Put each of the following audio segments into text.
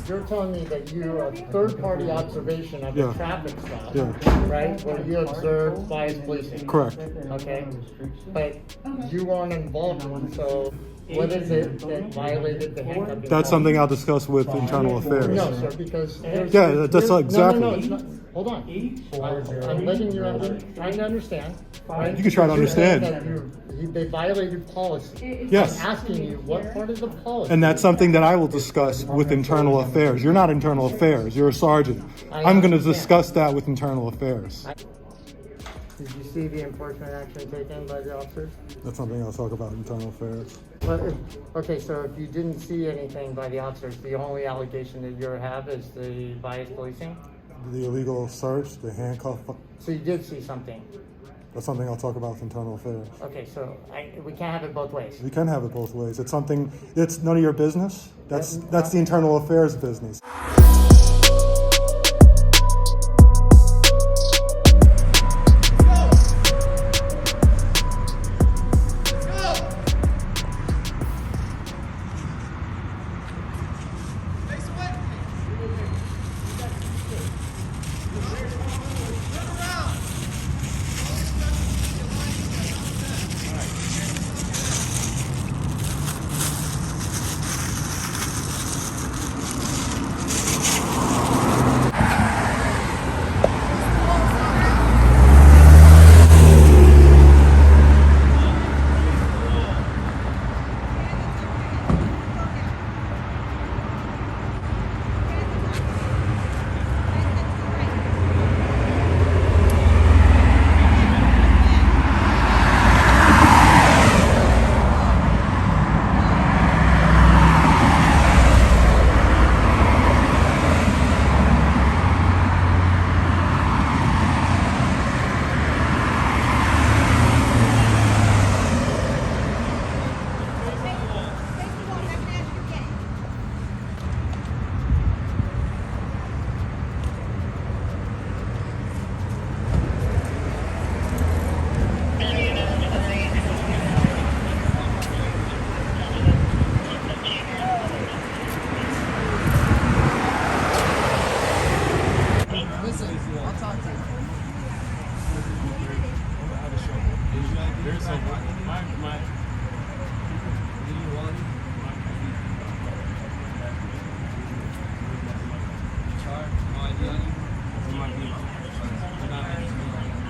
you're telling me that you a third-party observation of Yeah. the traffic stop, Yeah. right? Where you observed bias policing. Correct. Okay, but you weren't involved in it, so what is it that violated the handcuffing? That's policy? something I'll discuss with internal affairs. No, sir, because there's, Yeah, that's there's- exactly. No, it's not. Hold on. I'm letting you trying to understand. Right? You can try to You're saying understand. that they violated policy. Yes. I'm asking you what part of the policy. And that's something that I will discuss with internal affairs. You're not internal affairs. You're a sergeant. I'm going to discuss that with internal affairs. Did you see the enforcement action taken by the officers? That's something I'll talk about in internal affairs. Okay, so if you didn't see anything by the officers, the only allegation that you have is the bias policing? The illegal search, the handcuff, So you did see something? that's something I'll talk about with internal affairs. Okay, so we can't have it both ways. You can have it both ways. It's something, it's none of your business. That's the internal affairs business.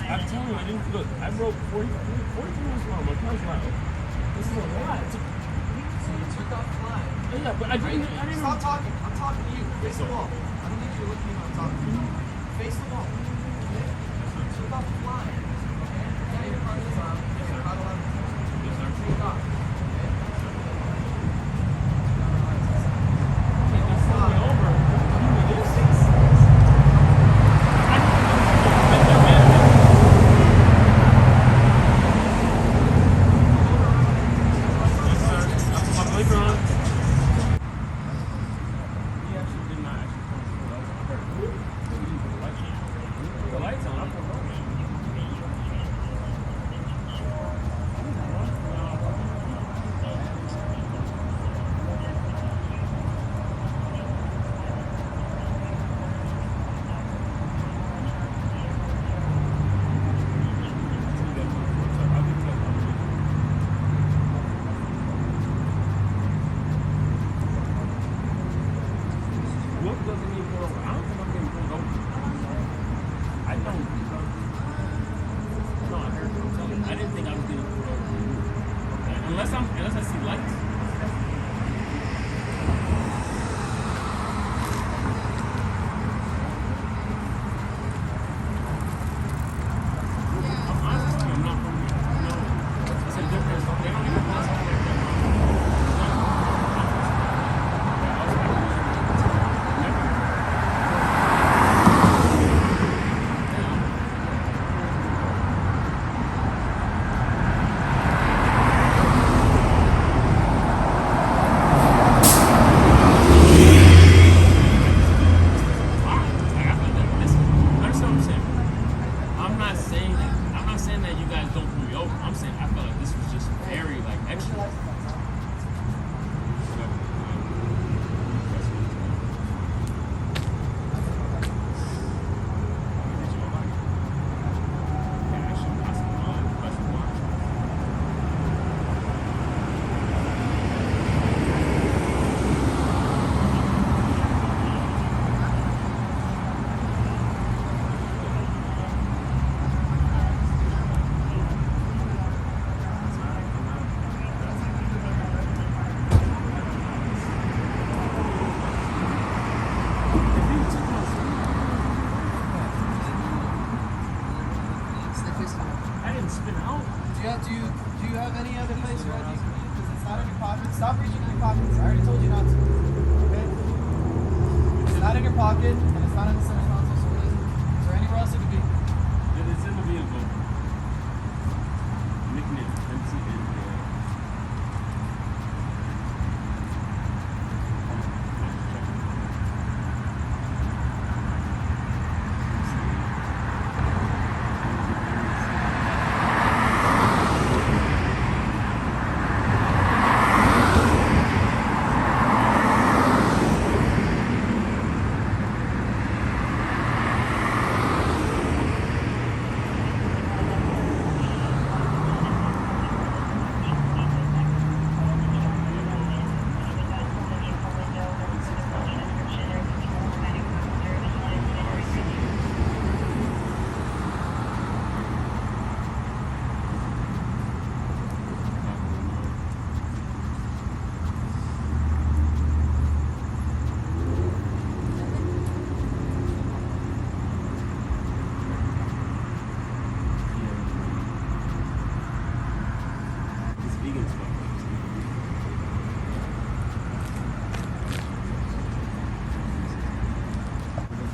I'm telling you, I didn't look. I wrote 40 minutes long. My car's loud. This is a lot. So you took off the line. Yeah, but I didn't. Stop talking. I'm talking to you. Face the wall. I don't need you to look at me when I'm talking to you. Face the wall. Okay? You took off the line. Okay? Yeah, your car is on. You're not allowed to take off. Okay? Stop. Over. Unless I see lights. pockets. Stop reaching in your pockets. I already told you not to. Okay? It's not in your pocket, and it's not in the center console, so it isn't. Is there anywhere else it could be? It's in the vehicle. Making it empty in there.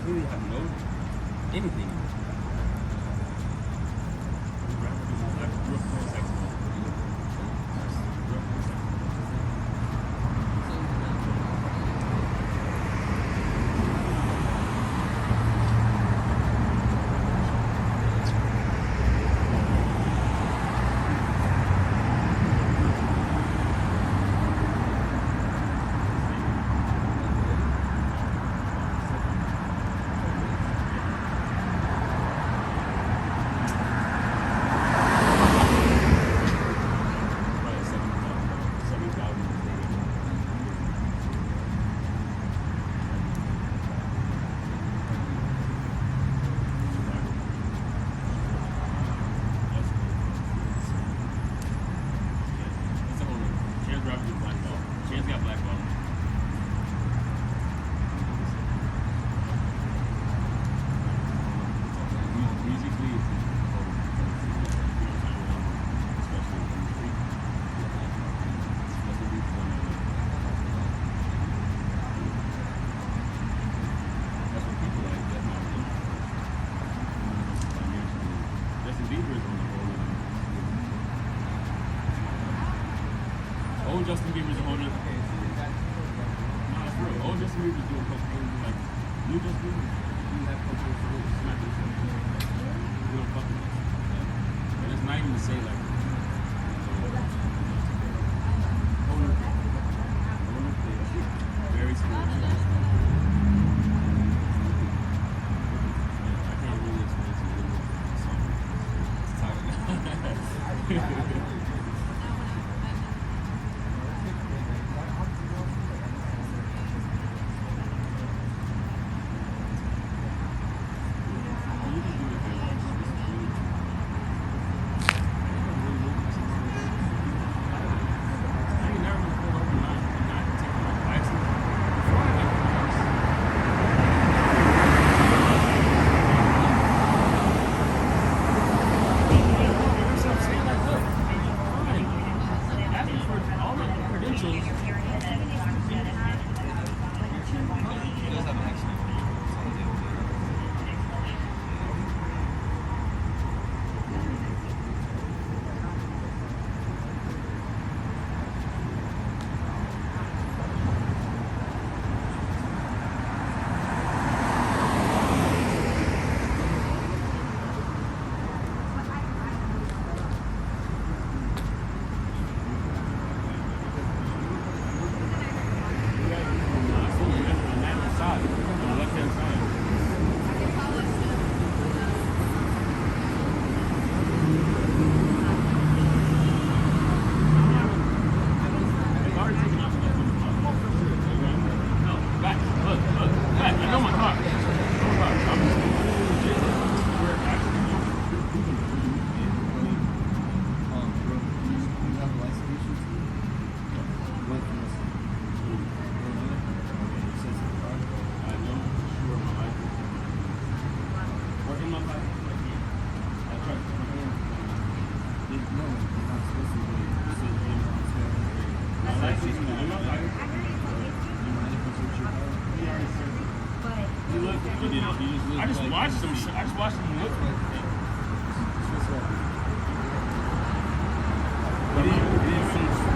Really have no anything. Old Justin Bieber's a whole nother. No, that's real. Old Justin Bieber's doing cocaine. Like, new Justin Bieber, you have cocaine for real. Smack this shit. We don't fuck with this. And it's not even to say, like, very spiritual. I can't really explain to you the song. It's tired. just watched them. I just watched them look. He didn't finish.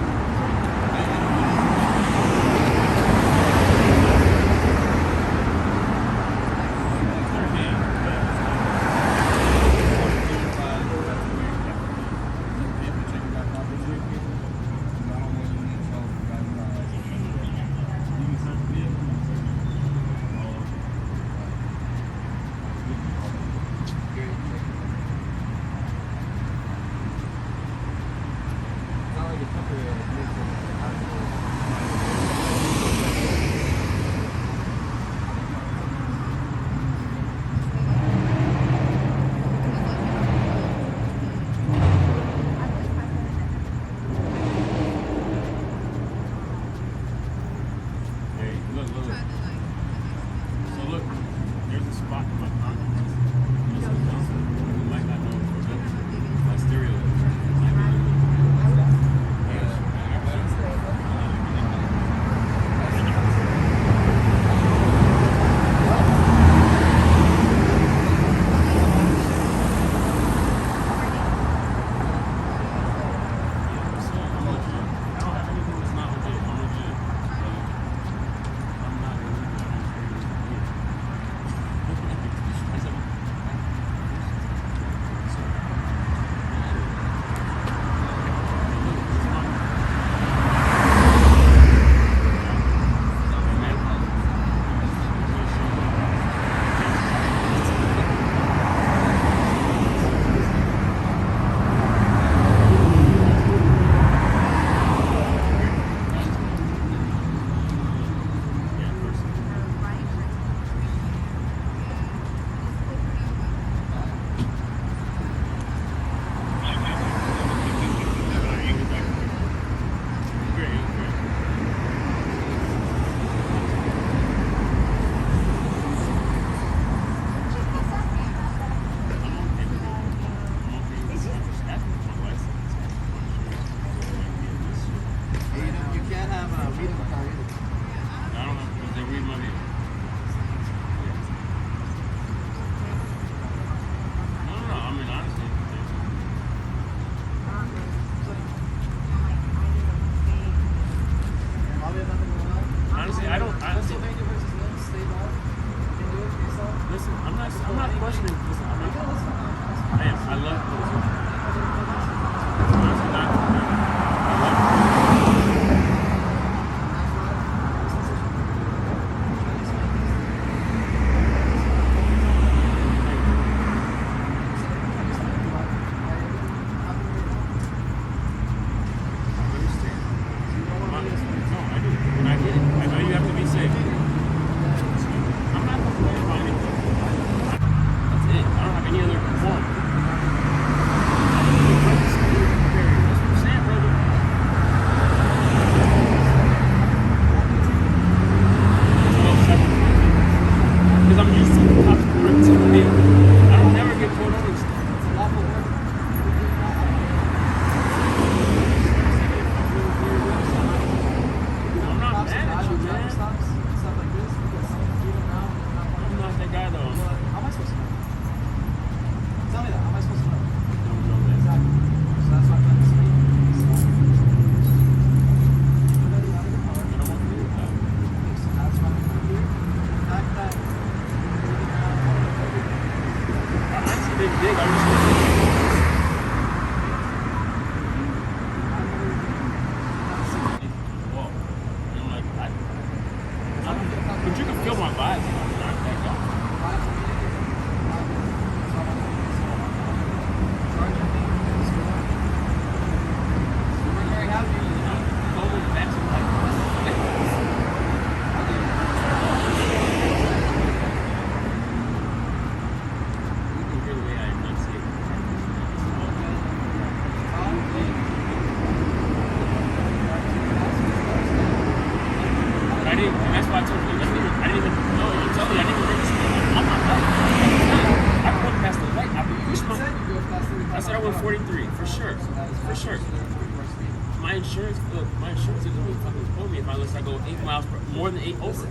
More than 8 over.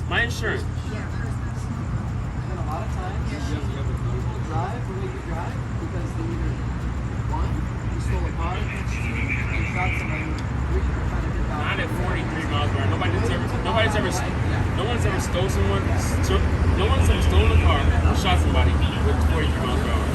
My insurance. lot of times people drive the way you drive because they either, one, you stole a car, two, you shot somebody, three, you're trying to get out. Not at 43 miles per hour. No one's ever stole someone. No one's ever stolen a car or shot somebody with 43 miles per hour.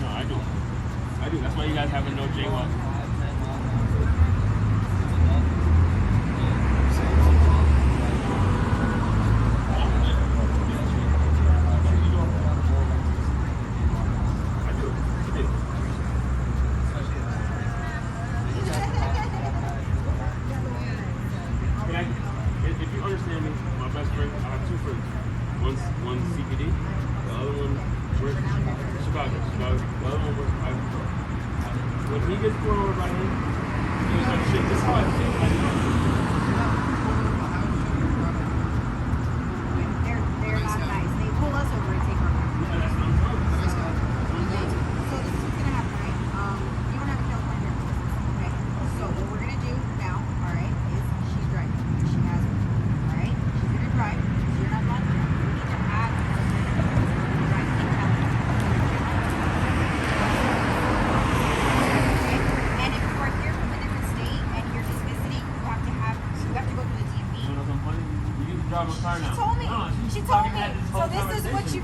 No, I do. That's why you guys have a no jaywalk. If you understand me, my best friend, I have two friends. One's CPD, the other one works in Chicago. The other one works. When he gets pulled over by him, he was like, "Shit, this is how I feel." They're not nice. They pull us over and take our car. Yeah, that's what I'm talking about. So this is what's gonna happen, right? You don't have a California driver's license, okay? So what we're gonna do now, all right, is she's driving. She has it, all right? She's gonna drive. You're not allowed to drive. You need to add drive in California. Okay? And if you are here from a different state and you're just visiting, you have to go to the DMV. You know something funny? You get to drive a car now. She told me. No, She told fucking me. had this So whole this is what you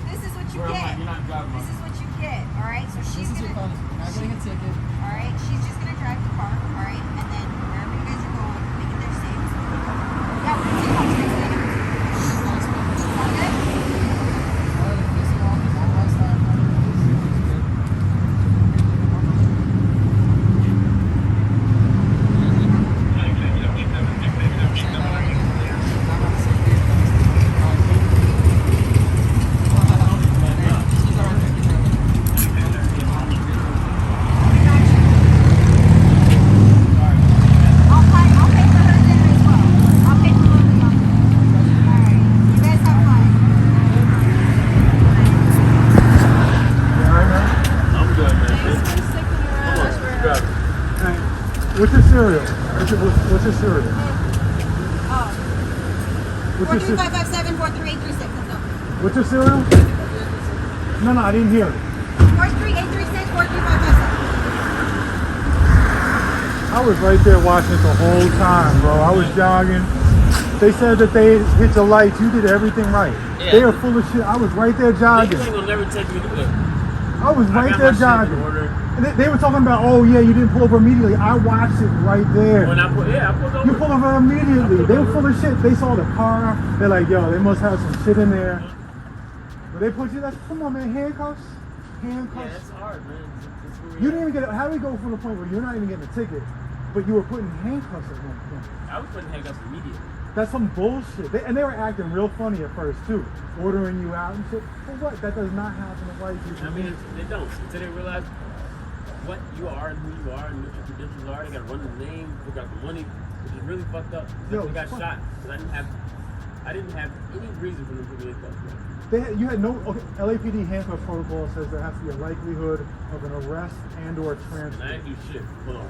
Where I'm get. like, you're not driving my This is what you get. All right. So she's This is your gonna. punishment. You're not getting a ticket. All right. She's just gonna drive the car. All right. And then wherever you guys are going, make it there safe. Yeah, we're gonna take off next to him. Sound good? I'll pay for her dinner as well. I'll pay for both of y'all. All right. You guys have fun. I'm good, man. Thanks for sticking around. Come on, keep driving. Hey, what's your cereal? What's your cereal? Oh. What's your, 43557 43836. Let's go. what's your cereal? No, I didn't hear it. 43836 43557. I was right there watching it the whole time, bro. I was jogging. They said that they hit the lights. You did everything right. Yeah. They are full of shit. I was right there jogging. Niggas ain't gonna never take me to look. I was I right got there my shit in jogging. order. And they were talking about, oh yeah, you didn't pull over immediately. I watched it right there. When I pulled over. You pull over immediately. They were full of shit. They saw the car. They're like, yo, they must have some shit in there. But they put you, come on, man, handcuffs? Handcuffs? Yeah, it's hard, man. It's where we You at. didn't even get it. How do we go from the point where you're not even getting a ticket, but you were putting handcuffs at one point? I was putting handcuffs immediately. That's some bullshit. And they were acting real funny at first, too. Ordering you out and shit. For what? That does not happen to white people. I mean, they don't. Until they realize what you are and who you are and what your credentials are. They gotta run the name, look out the money, which is really fucked up. Yo, They got fuck. shot because I didn't have any reason for them to put me in cuffs. You had no. Okay, LAPD handcuff protocol says there has to be a likelihood of an arrest and/or And I transfer. didn't do shit. Hold on.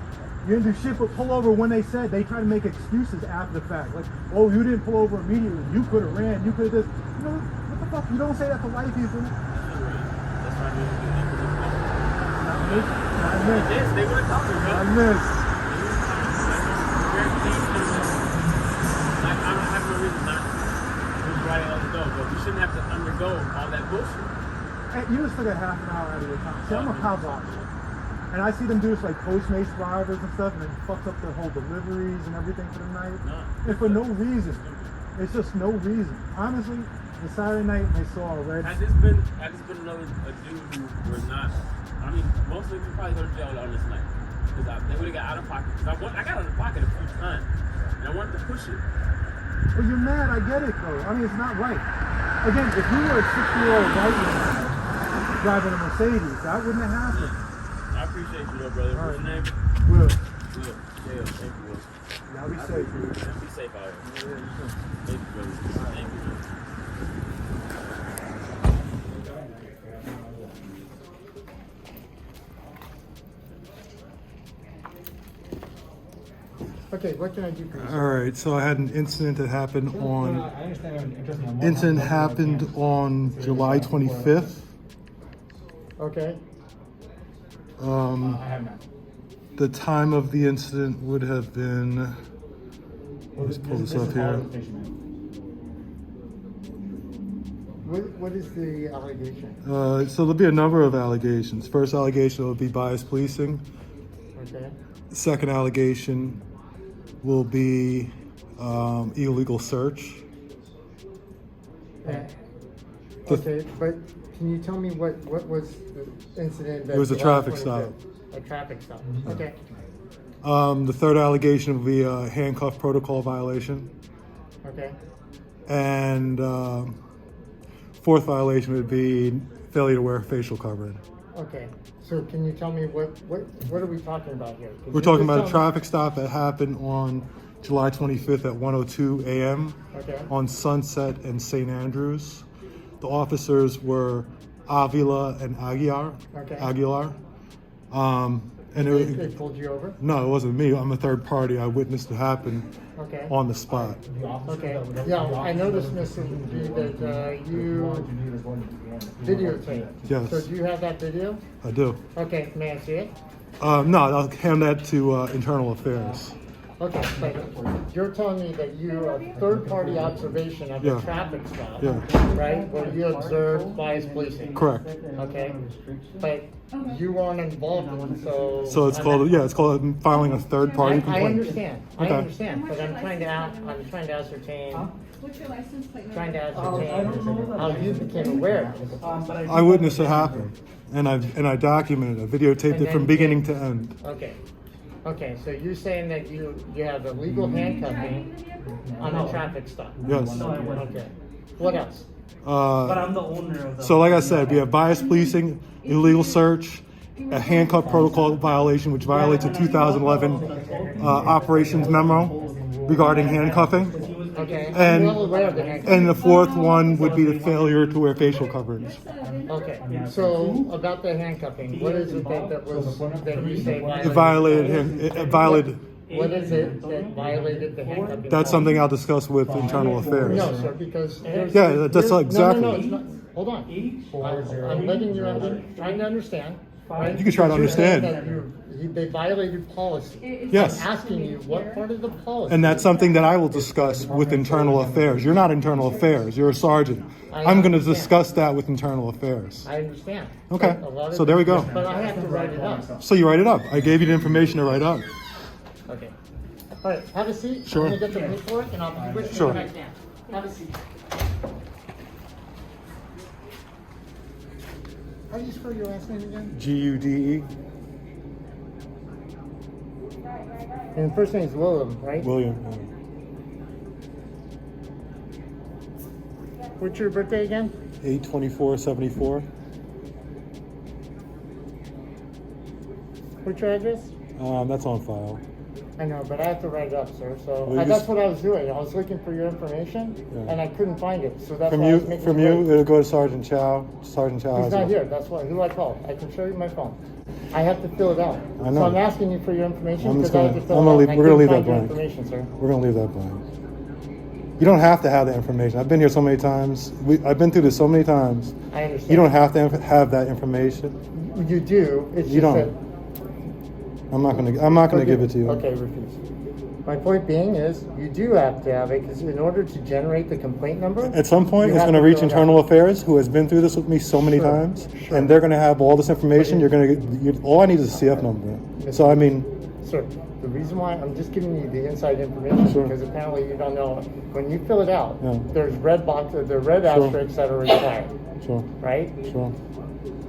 You didn't do shit but pull over when they said. They try to make excuses after the fact. Like, oh, you didn't pull over immediately. You could have ran. You could have this. You know, what the fuck? You don't say that to white people. That's why I didn't do that. I missed. Yes, they would have caught me, bro. I missed. Like, I don't have no reason not to ride it out the door, but we shouldn't have to undergo all that bullshit. Hey, you just took a half an hour out of your time. See, I'm a cop officer. And I see them do this like Postmates drivers and stuff, and it fucks up their whole deliveries and everything for the night. No. And for no reason. It's just no reason. Honestly, the Saturday night they saw a red. Had this been another dude who were not, I mean, most of them probably go to jail on this night. Because they would have got out of pocket. Because I got out of pocket a few times. And I wanted to push it. Well, you're mad. I get it, though. I mean, it's not right. Again, if you were a 60-year-old white man driving a Mercedes, that wouldn't have happened. I appreciate you, though, brother. All What's right. your name? Will. Will. Yeah, thank you, Will. Y'all be safe, dude. Be safe out here. Yeah, you too. Thank you, brother. Thank you. Okay, what can I do for you? All sir? right, so I had an incident that happened on. I understand. Trust me, I'm more Incident than happened welcome. on July 25th. Okay, Um, I have not. the time of the incident would have been. Let's pull this up is here. all station, man. what is the allegation? So there'll be a number of allegations. First allegation will be biased policing. Okay, Second allegation will be illegal search. okay, but can you tell me what was the incident? It was a July traffic 25th? stop. A traffic stop, okay, The third allegation will be a handcuff protocol violation. okay. And fourth violation would be failure to wear facial covering. Okay, so can you tell me what are we talking about here? 'Cause We're you talking just about a told me- traffic stop that happened on July 25th at 1:02 a.m. Okay, on Sunset and St. Andrews. The officers were Avila and Aguilar. Okay. Aguilar. And they pulled you over? no, it wasn't me. I'm a third party. I witnessed it happen Okay. on the spot. The officer Okay, that would- yeah, I noticed, Mr. G, that you videotaped. Yes. So do you have that video? I do. Okay, may I see it? No, I'll hand that to Internal Affairs. Okay, but you're telling me that you are third-party observation of Yeah. a traffic stop, Yeah. right? Where you observed biased policing. Correct. Okay, but you weren't involved in, so. So it's called filing a third party I complaint. understand, I Okay. understand, but I'm trying to ascertain, What's your license plate number? trying to ascertain how you became aware of this. I witnessed it happen, and I documented it. I videotaped And it from then- beginning to end. Okay, okay, so you're saying that you have illegal handcuffing on a traffic stop? Yes. Okay, what else? But I'm the owner of the. So like I said, we have bias policing, illegal search, a handcuff protocol violation, which violates a 2011 operations memo regarding handcuffing. Okay, And- I'm well aware of the handcuffing. And the fourth one would be the failure to wear facial coverings. Okay, so about the handcuffing, what is it that you say It violated, What is it that violated the handcuffing? that's something I'll discuss with Internal Affairs. No, sir, because there's. Yeah, that's there's- exactly. No, it's not, hold on. I'm letting you, trying to understand. Right? You can try to You're saying understand. that they violated policy. Yes. I'm asking you, what part of the policy? And that's something that I will discuss with Internal Affairs. You're not Internal Affairs, you're a sergeant. I'm gonna discuss that with Internal Affairs. I understand. Okay, A lot of so there we go. But I have to write it up. So you write it up. I gave you the information to write up. Okay. All right, have a seat. Sure. I'm gonna get the paperwork and I'll be with you Sure. when I can. Have a seat. How do you spell your last name again? GUDE, And first name is William, right? William. What's your birthday again? 8/24/74. What's your address? That's on file. I know, but I have to write it up, sir. So Well, you that's just- what I was doing. I was looking for your information, Yeah. and I couldn't find it. So that's From why I you, was making from sure- you, it'll go to Sergeant Chow. Sergeant Chow He's has not it. here. That's why. Who I called? I can show you my phone. I have to fill it out. I know. So I'm asking you for your information I'm just because I have to gonna- fill I'm it gonna out. leave- and I we're gonna couldn't leave that find your blank. information, sir. We're gonna leave that blank. You don't have to have that information. I've been here so many times. I've been through this so many times. I understand. You don't have to have that information. You do. It's You just don't. I'm not gonna give it to you. Okay, refuse. My point being is, you do have to have it because in order to generate the complaint number. At some point, you it's have gonna to reach fill it out. Internal Affairs, who has been through this with me so many Sure, times, sure. and they're gonna have all this information. You're gonna get. All I need is a CF number. So I mean, Sir, the reason why I'm just giving you the inside information Sure. because apparently you don't know. When you fill it out, Yeah. there's red boxes, the red Sure. asterisks that are required, sure, right? sure.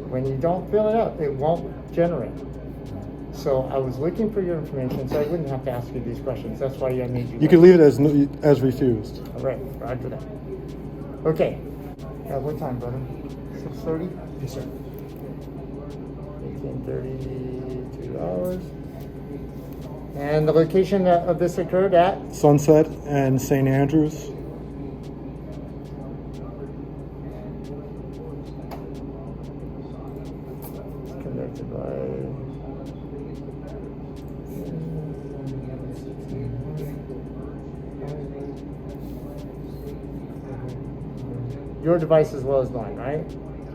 When you don't fill it out, it won't generate. So I was looking for your information, so I wouldn't have to ask you these questions. That's why I made you. You can leave it as refused. All right, roger that. Okay. What time, brother? 6:30. Yes, sir. 18:30, 2 hours. And the location of this occurred at? Sunset and St. Andrews. Conducted by your device as well as mine, right?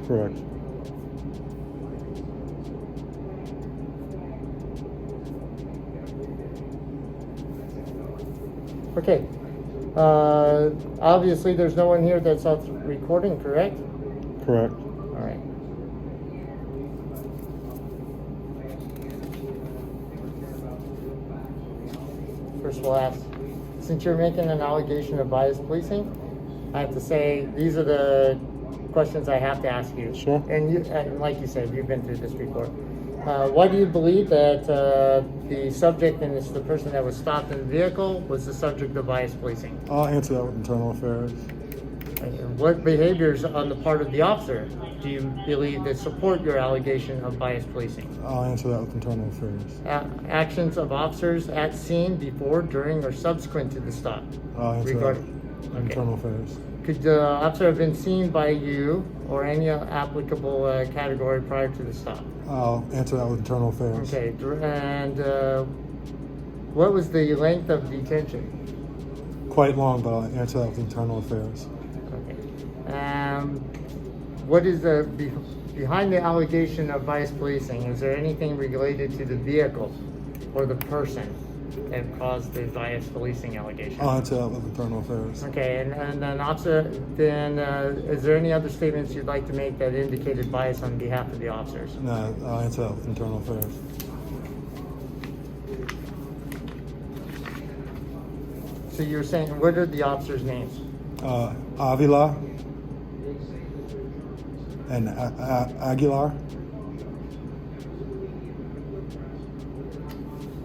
Correct. Okay. Obviously, there's no one here that's out recording, correct? Correct. All right. First of all, ask, since you're making an allegation of bias policing, I have to say these are the questions I have to ask you. Sure. And like you said, you've been through this before. Why do you believe that the subject, and it's the person that was stopped in the vehicle, was the subject of bias policing? I'll answer that with internal affairs. And what behaviors on the part of the officer do you believe that support your allegation of bias policing? I'll answer that with internal affairs. Actions of officers at scene before, during, or subsequent to the stop? I'll answer that Regarding- with okay. internal affairs. Could the officer have been seen by you or any applicable category prior to the stop? I'll answer that with internal affairs. Okay, and what was the length of detention? Quite long, but I'll answer that with internal affairs. Okay. What is the behind the allegation of bias policing? Is there anything related to the vehicle or the person that caused the bias policing allegation? I'll answer that with internal affairs. Okay, and then officer, then is there any other statements you'd like to make that indicated bias on behalf of the officers? No, I'll answer that with internal affairs. So you're saying, what are the officers' names? Avila and Aguilar.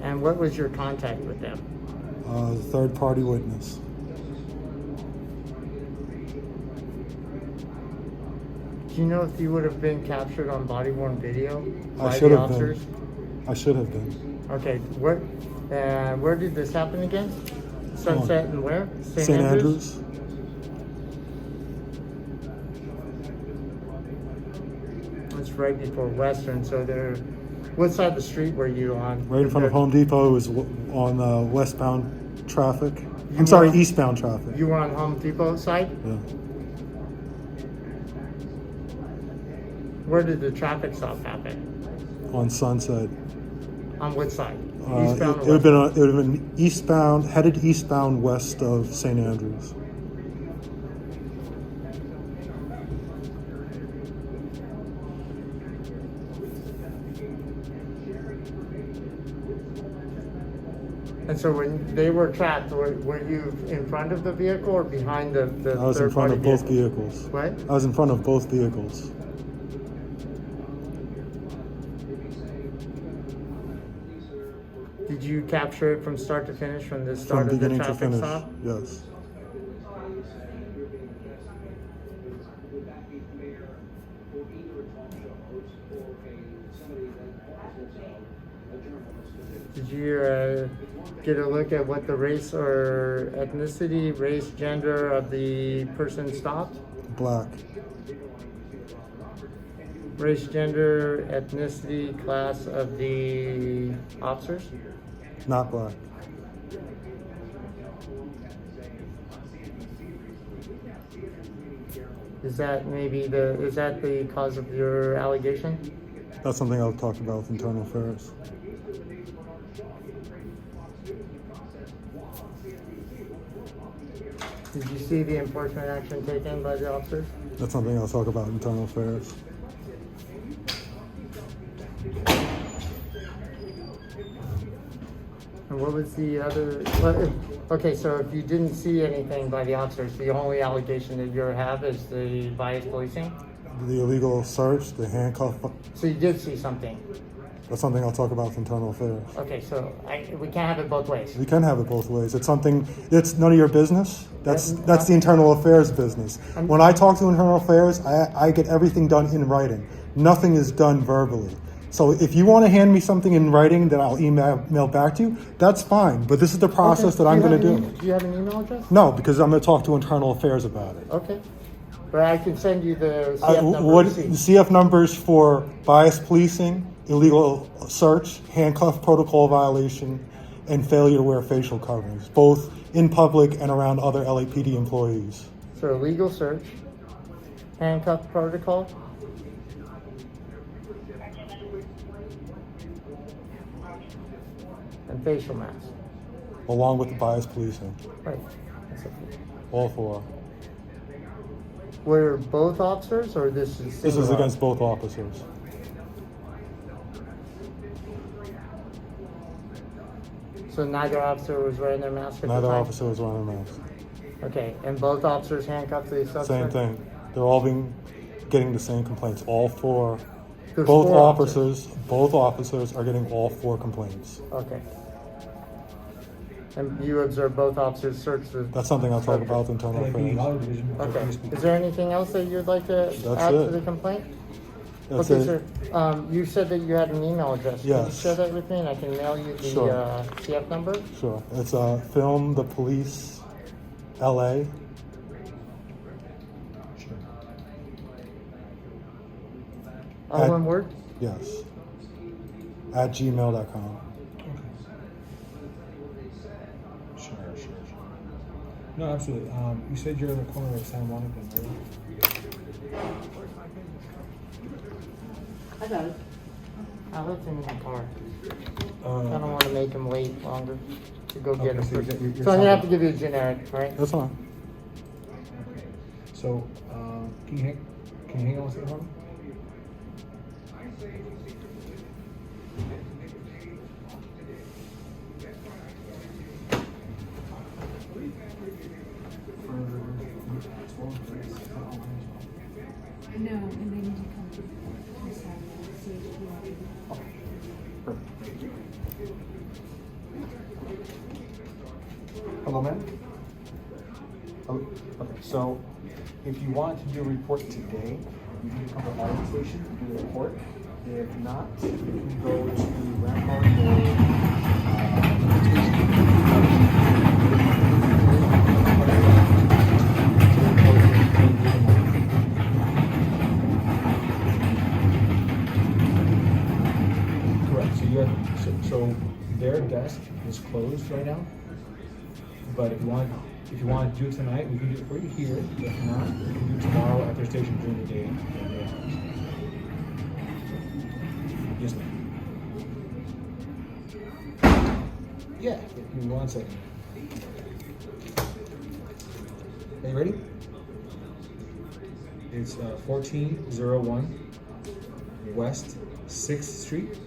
And what was your contact with them? Third-party witness. Do you know if you would have been captured on body-worn video by I should the have officers? been. I should have been. Okay, where did this happen again? Sunset and where? St. Andrews. It's right before Western, so they're... What side of the street were you on? Right in front of Home Depot. It was on westbound traffic. You I'm sorry, were- eastbound traffic. You were on Home Depot side? Yeah. Where did the traffic stop happen? On Sunset. On what side? It Eastbound or would have westbound? been eastbound, headed eastbound west of St. Andrews. And so when they were trapped, were you in front of the vehicle or behind the I was in front third-party of both vehicle? vehicles. What? I was in front of both vehicles. Did you capture it from start to finish, from the From start of the beginning to traffic finish. stop? Yes. Did you get a look at what the race or ethnicity, race, gender of the person stopped? Black. Race, gender, ethnicity, class of the officers? Not black. Is that the cause of your allegation? That's something I'll talk about with internal affairs. Did you see the enforcement action taken by the officers? That's something I'll talk about in internal affairs. And what was the other? Okay, so if you didn't see anything by the officers, the only allegation that you have is the bias policing? The illegal search, the handcuff, So you did see something? that's something I'll talk about with internal affairs. Okay, so we can't have it both ways. We can have it both ways. It's something, it's none of your business. That's the internal affairs business. When I talk to internal affairs, I get everything done in writing. Nothing is done verbally. So if you want to hand me something in writing that I'll email back to you, that's fine. But this is the process that I'm going to do. Do you have an email address? No, because I'm going to talk to internal affairs about it. Okay. But I can send you the CF number The receipt. CF numbers for bias policing, illegal search, handcuff protocol violation, and failure to wear facial coverings, both in public and around other LAPD employees. So illegal search, handcuff protocol. And facial mask. Along with the bias policing. Right. That's it. All four. Were both officers, or this is This single is against officer? both officers. So neither officer was wearing their mask at the Neither time? officer was wearing a mask. Okay, and both officers handcuffed the suspect? Same thing. They're all getting the same complaints. All four. There's Both four officers are getting all four complaints. Okay. And you observed both officers search the... That's something I'll talk about with internal affairs. Okay. Is there anything else that you'd like to add it. to the complaint? That's Okay, it. sir. You said that you had an email address. Can you Yes. share that with me and I can mail you the Sure. CF number? Sure. It's Film the Police LA. All At- one word? Yes. At gmail.com. Sure. No, absolutely. You said you're in the corner of San Juan, right? I got it. I left him in the car. I Uh, don't want to make him wait longer to go get Okay, him. so you're So I'm gonna have to talking- give you a generic, right? That's fine. So, can you hang on a second, Harvey? No, and they need to come to this side and see if you want to. Hello, ma'am? Oh, okay, so if you want to do a report today, you can come to our station and do the report. If not, you can go to Rampart Correct. So their desk is closed right now. But if you want to do it tonight, we can do it for you here. If not, we can do it tomorrow at their station during the day. Yes, ma'am. Yeah. Give me 1 second. Are you ready? It's 1401 West 6th Street,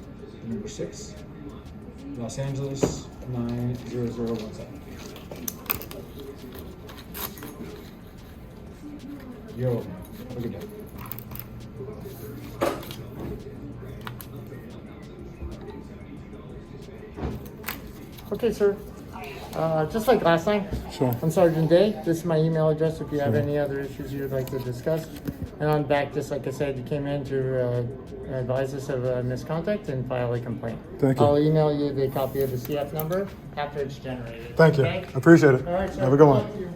number 6, Los Angeles 90017. You're welcome. Have a good day. Okay, sir. Just like last time, Sure. I'm Sergeant Day. This is my email address if you have Sure. any other issues you'd like to discuss. And on back, just like I said, you came in to advise us of misconduct and file a complaint. Thank you. I'll email you the copy of the CF number after it's generated. Thank you. Okay? Appreciate it. All right, sir. Have a good Good one. luck to you.